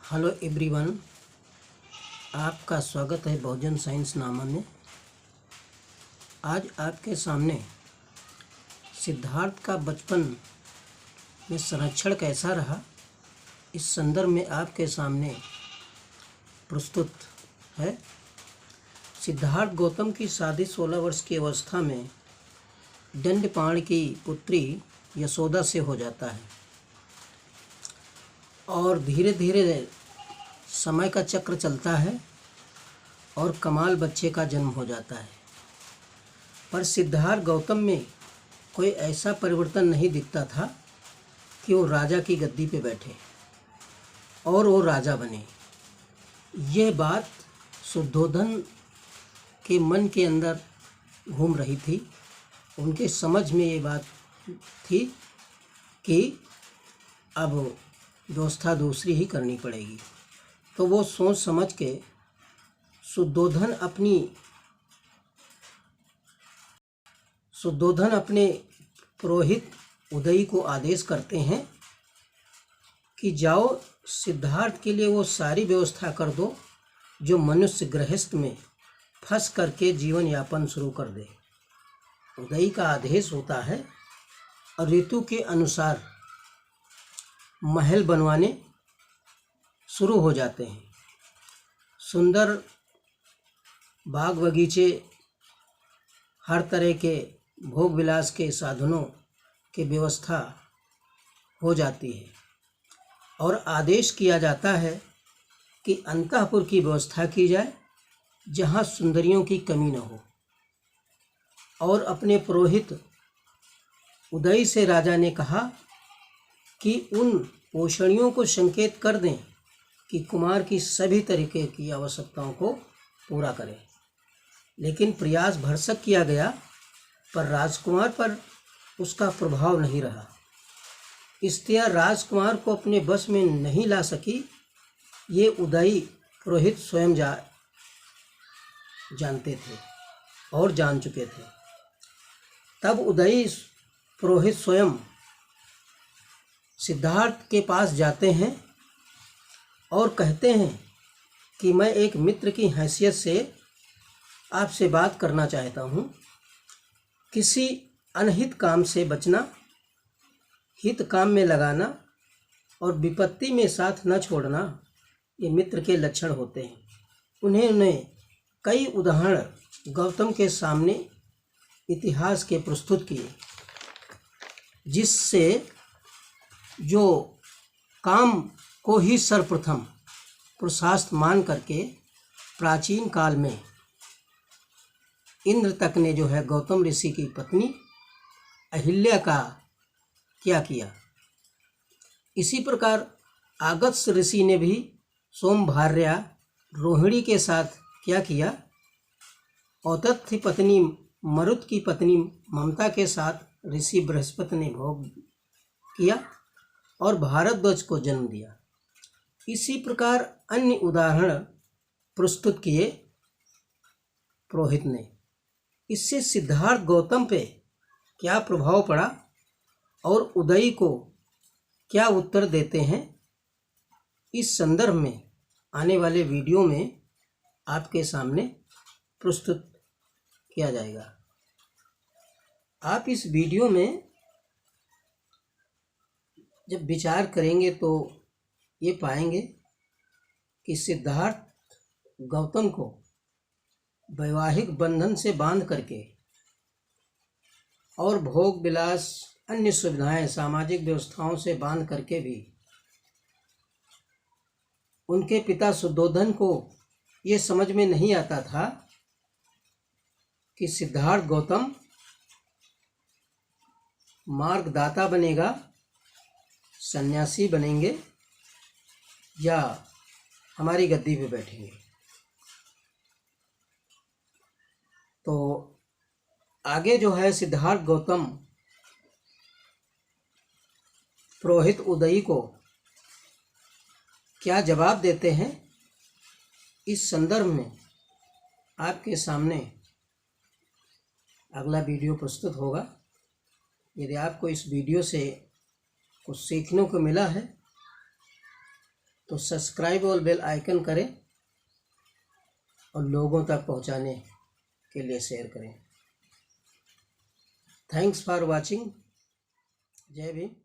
Hello everyone, आपका स्वागत है बहुजन साइंस नामा में। आज आपके सामने सिद्धार्थ का बचपन में संरक्षण कैसा रहा, इस संदर्भ में आपके सामने प्रस्तुत है। सिद्धार्थ गौतम की शादी 16 वर्ष की अवस्था में दंडपाण की पुत्री यशोदा से हो जाता है और धीरे धीरे समय का चक्र चलता है और कमाल बच्चे का जन्म हो जाता है। पर सिद्धार्थ गौतम में कोई ऐसा परिवर्तन नहीं दिखता था कि वो राजा की गद्दी पे बैठे और वो राजा बने। यह बात शुद्धोधन के मन के अंदर घूम रही थी। उनके समझ में ये बात थी कि अब व्यवस्था दूसरी ही करनी पड़ेगी। तो वो सोच समझ के शुद्धोधन अपने पुरोहित उदयी को आदेश करते हैं कि जाओ सिद्धार्थ के लिए वो सारी व्यवस्था कर दो जो मनुष्य गृहस्थ में फंस करके जीवन यापन शुरू कर दे। उदयी का आदेश होता है और ऋतु के अनुसार महल बनवाने शुरू हो जाते हैं। सुंदर बाग बगीचे, हर तरह के भोग विलास के साधनों की व्यवस्था हो जाती है और आदेश किया जाता है कि अंतःपुर की व्यवस्था की जाए जहाँ सुंदरियों की कमी न हो। और अपने पुरोहित उदय से राजा ने कहा कि उन पोषणियों को संकेत कर दें कि कुमार की सभी तरीके की आवश्यकताओं को पूरा करें। लेकिन प्रयास भरसक किया गया पर राजकुमार पर उसका प्रभाव नहीं रहा। स्त्रियां राजकुमार को अपने बस में नहीं ला सकी। ये उदयी पुरोहित स्वयं जानते थे और जान चुके थे। तब उदयी पुरोहित स्वयं सिद्धार्थ के पास जाते हैं और कहते हैं कि मैं एक मित्र की हैसियत से आपसे बात करना चाहता हूँ। किसी अनहित काम से बचना, हित काम में लगाना और विपत्ति में साथ न छोड़ना ये मित्र के लक्षण होते हैं। उन्होंने कई उदाहरण गौतम के सामने इतिहास के प्रस्तुत किए, जिससे जो काम को ही सर्वप्रथम पुरुषार्थ मान करके प्राचीन काल में इंद्र तक ने जो है गौतम ऋषि की पत्नी अहिल्या का क्या किया। इसी प्रकार अगस्त्य ऋषि ने भी सोमभार्या रोहिणी के साथ क्या किया। औतथ्य पत्नी मरुत की पत्नी ममता के साथ ऋषि बृहस्पति ने भोग किया और भारद्वाज को जन्म दिया। इसी प्रकार अन्य उदाहरण प्रस्तुत किए पुरोहित ने। इससे सिद्धार्थ गौतम पे क्या प्रभाव पड़ा और उदयी को क्या उत्तर देते हैं, इस संदर्भ में आने वाले वीडियो में आपके सामने प्रस्तुत किया जाएगा। आप इस वीडियो में जब विचार करेंगे तो ये पाएंगे कि सिद्धार्थ गौतम को वैवाहिक बंधन से बांध करके और भोग विलास, अन्य सुविधाएं, सामाजिक व्यवस्थाओं से बांध करके भी उनके पिता शुद्धोधन को ये समझ में नहीं आता था कि सिद्धार्थ गौतम मार्गदाता बनेगा, सन्यासी बनेंगे या हमारी गद्दी पे बैठेंगे। तो आगे जो है सिद्धार्थ गौतम पुरोहित उदयी को क्या जवाब देते हैं, इस संदर्भ में आपके सामने अगला वीडियो प्रस्तुत होगा। यदि आपको इस वीडियो से कुछ सीखने को मिला है तो सब्सक्राइब और बेल आइकन करें और लोगों तक पहुंचाने के लिए शेयर करें। Thanks for watching. जय भीम।